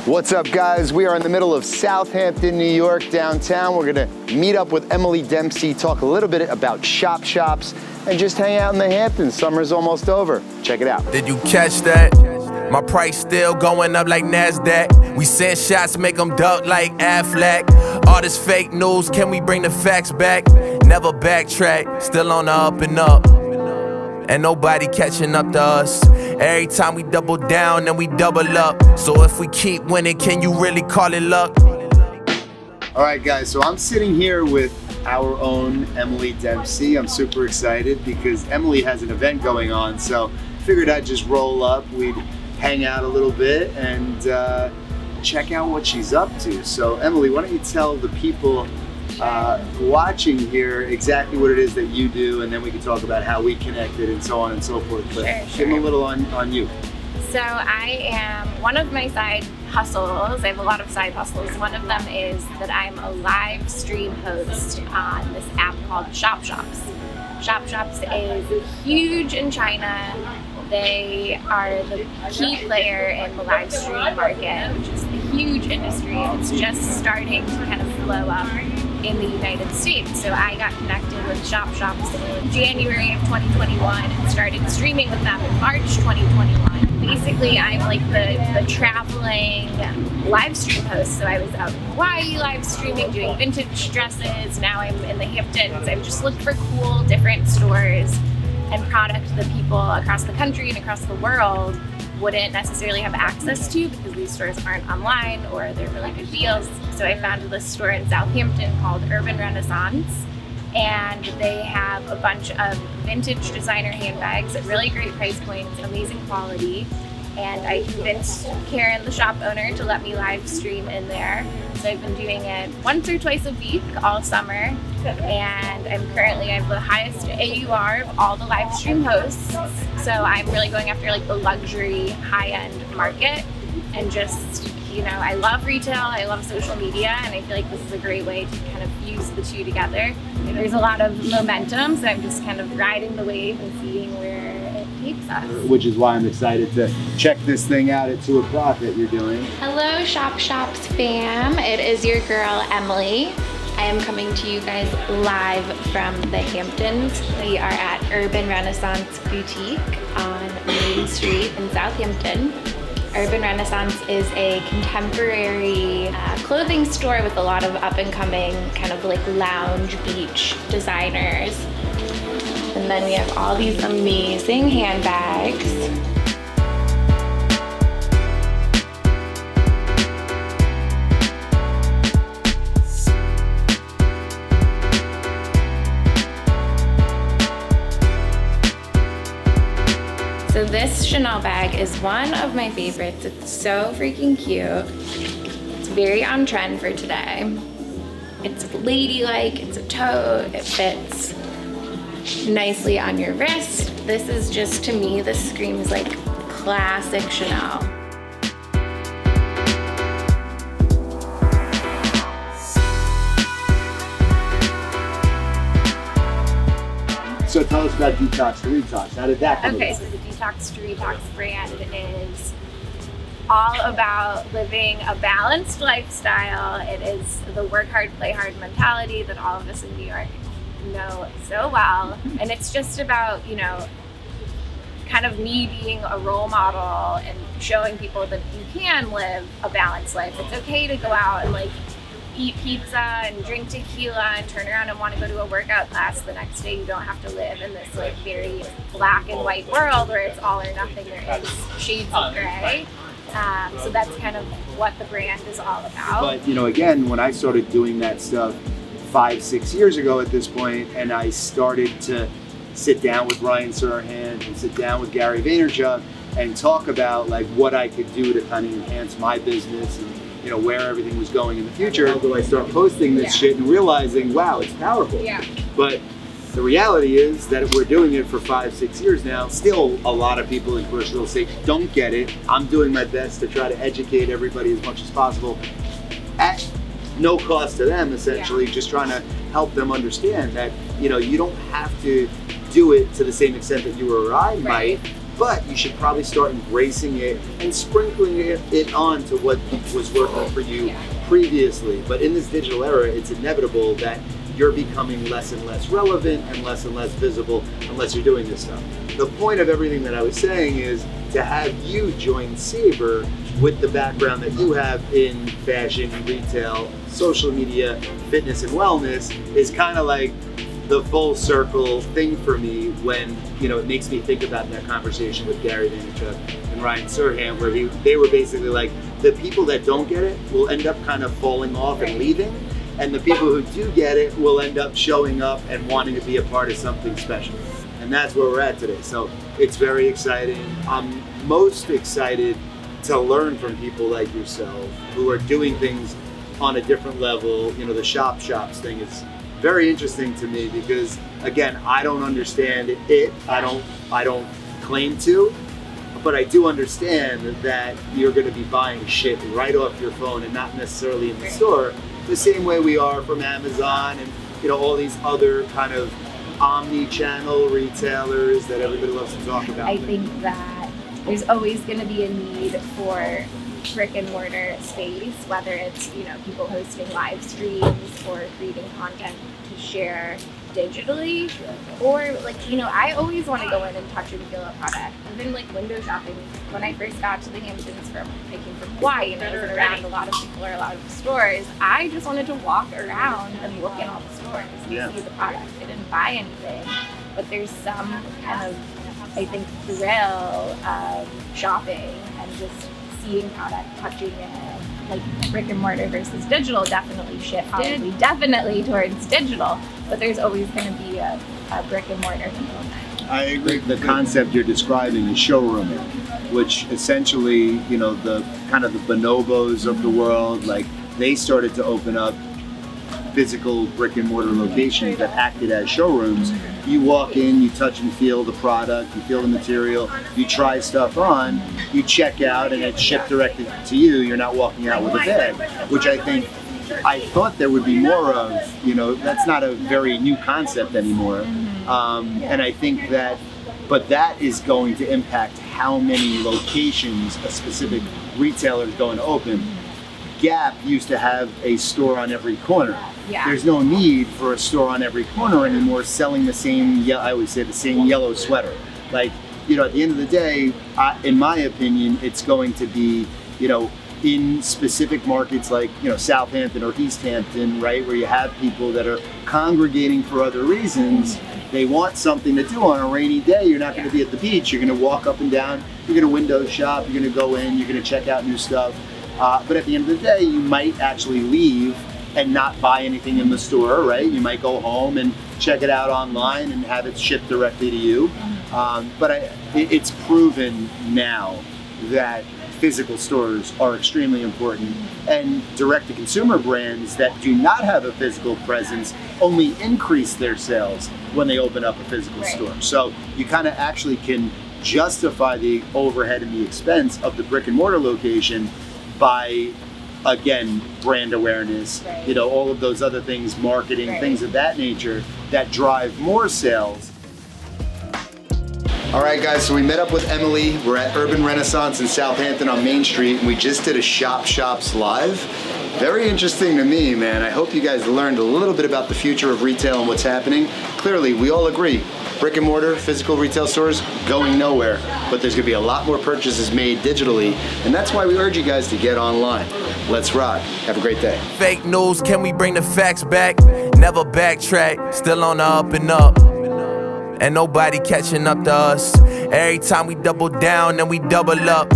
What's up, guys? We are in the middle of Southampton, New York, downtown. We're gonna meet up with Emily Dempsey, talk a little bit about Shopshops, and just hang out in the Hamptons. Summer's almost over. Check it out. Did you catch that? My price still going up like NASDAQ. We send shots, make them duck like Affleck. All this fake news, can we bring the facts back? Never backtrack, still on the up and up. And nobody catching up to us. Every time we double down, then we double up. So if we keep winning, can you really call it luck? All right, guys, so I'm sitting here with our own Emily Dempsey. I'm super excited because Emily has an event going on, so figured I'd just roll up. We'd hang out a little bit and check out what she's up to. So Emily, why don't you tell the people watching here exactly what it is that you do, and then we can talk about how we connected and so on and so forth. But give them a little on you. So I am, one of my side hustles, I have a lot of side hustles. One of them is that I'm a live stream host on this app called Shopshops. Shopshops is huge in China. They are the key player in the live stream market, which is a huge industry. It's just starting to kind of blow up in the United States. So I got connected with Shopshops in January of 2021 and started streaming with them in March 2021. Basically, I'm like the traveling live stream host. So I was out in Hawaii live streaming, doing vintage dresses. Now I'm in the Hamptons. I've just looked for cool, different stores and product that people across the country and across the world wouldn't necessarily have access to because these stores aren't online or they're really good deals. So I found this store in Southampton called Urban Renaissance, and they have a bunch of vintage designer handbags at really great price points, amazing quality. And I convinced Karen, the shop owner, to let me live stream in there. So I've been doing it once or twice a week all summer. And I have the highest AUR of all the live stream hosts. So I'm really going after like the luxury high-end market. And just, you know, I love retail, I love social media, and I feel like this is a great way to kind of fuse the two together. There's a lot of momentum, so I'm just kind of riding the wave and seeing where it takes us. Which is why I'm excited to check this thing out at 2 o'clock that you're doing. Hello, Shopshops fam. It is your girl, Emily. I am coming to you guys live from the Hamptons. We are at Urban Renaissance Boutique on Main Street in Southampton. Urban Renaissance is a contemporary clothing store with a lot of up-and-coming kind of like lounge beach designers. And then we have all these amazing handbags. So this Chanel bag is one of my favorites. It's so freaking cute. It's very on trend for today. It's ladylike, it's a tote, it fits nicely on your wrist. This is just, to me, this screams like classic Chanel. So tell us about Detox to Retox. How did that come Okay, about? so the Detox to Retox brand is all about living a balanced lifestyle. It is the work hard, play hard mentality that all of us in New York know so well. And it's just about, you know, kind of me being a role model and showing people that you can live a balanced life. It's okay to go out and like eat pizza and drink tequila and turn around and want to go to a workout class the next day. You don't have to live in this like very black and white world where it's all or nothing. There is shades of gray. So that's kind of what the brand is all about. But you know, again, when I started doing that stuff 5-6 years ago at this point, and I started to sit down with Ryan Serhant and sit down with Gary Vaynerchuk and talk about like what I could do to kind of enhance my business and, you know, where everything was going in the future. How do I start posting this shit and realizing, wow, it's powerful. Yeah. But the reality is that if we're doing it for 5-6 years now, still a lot of people in commercial real estate don't get it. I'm doing my best to try to educate everybody as much as possible at no cost to them, essentially, just trying to help them understand that, you know, you don't have to do it to the same extent that you or I might, but you should probably start embracing it and sprinkling it on to what was working for you previously. But in this digital era, it's inevitable that you're becoming less and less relevant and less visible unless you're doing this stuff. The point of everything that I was saying is to have you join Sabre with the background that you have in fashion, retail, social media, fitness, and wellness is kind of like the full circle thing for me when, it makes me think about that conversation with Gary Vaynerchuk and Ryan Serhant, where they were basically like, the people that don't get it will end up kind of falling off and leaving, and the people who do get it will end up showing up and wanting to be a part of something special. And that's where we're at today. So it's very exciting. I'm most excited to learn from people like yourself who are doing things on a different level. The Shopshops thing is very interesting to me because, again, I don't understand it. I don't claim to, but I do understand that you're going to be buying shit right off your phone and not necessarily in the store, the same way we are from Amazon and all these other kind of omni-channel retailers that everybody loves to talk about. I think that there's always going to be a need for brick and mortar space, whether it's people hosting live streams or creating content to share digitally, or I always want to go in and touch and feel a product. Even window shopping. When I first got to the Hamptons I came from Hawaii and I wasn't around a lot of people or a lot of stores, I just wanted to walk around and look in all the stores and see the product. I didn't buy anything, but there's some kind of, I think, thrill of shopping and just seeing product, touching it. Brick and mortar versus digital definitely shifted, definitely towards digital, but there's always going to be a brick and mortar component. I agree. The concept you're describing is showrooming, which essentially, the kind of the bonobos of the world, they started to open up physical brick and mortar locations that acted as showrooms. You walk in, you touch and feel the product, you feel the material, you try stuff on, you check out, and it's shipped directly to you. You're not walking out with a bag, which I thought there would be more of. That's not a very new concept anymore. And I think that is going to impact how many locations a specific retailer is going to open. Gap used to have a store on every corner. Yeah. There's no need for a store on every corner anymore selling the same, I always say the same yellow sweater. At the end of the day, in my opinion, it's going to be, in specific markets like, Southampton or East Hampton, right, where you have people that are congregating for other reasons. They want something to do on a rainy day. You're not going to be at the beach. You're going to walk up and down. You're going to window shop. You're going to go in. You're going to check out new stuff. But at the end of the day, you might actually leave and not buy anything in the store, right? You might go home and check it out online and have it shipped directly to you. But it's proven now that physical stores are extremely important, and direct-to-consumer brands that do not have a physical presence only increase their sales when they open up a physical store. So you kind of actually can justify the overhead and the expense of the brick and mortar location by, again, brand awareness, all of those other things, marketing, things of that nature that drive more sales. All right, guys, so we met up with Emily. We're at Urban Renaissance in Southampton on Main Street, and we just did a Shopshops live. Very interesting to me, man. I hope you guys learned a little bit about the future of retail and what's happening. Clearly, we all agree, brick and mortar, physical retail stores, going nowhere. But there's gonna be a lot more purchases made digitally, and that's why we urge you guys to get online. Let's rock. Have a great day. Fake news, can we bring the facts back? Never backtrack, still on the up and up. And nobody catching up to us. Every time we double down, then we double up.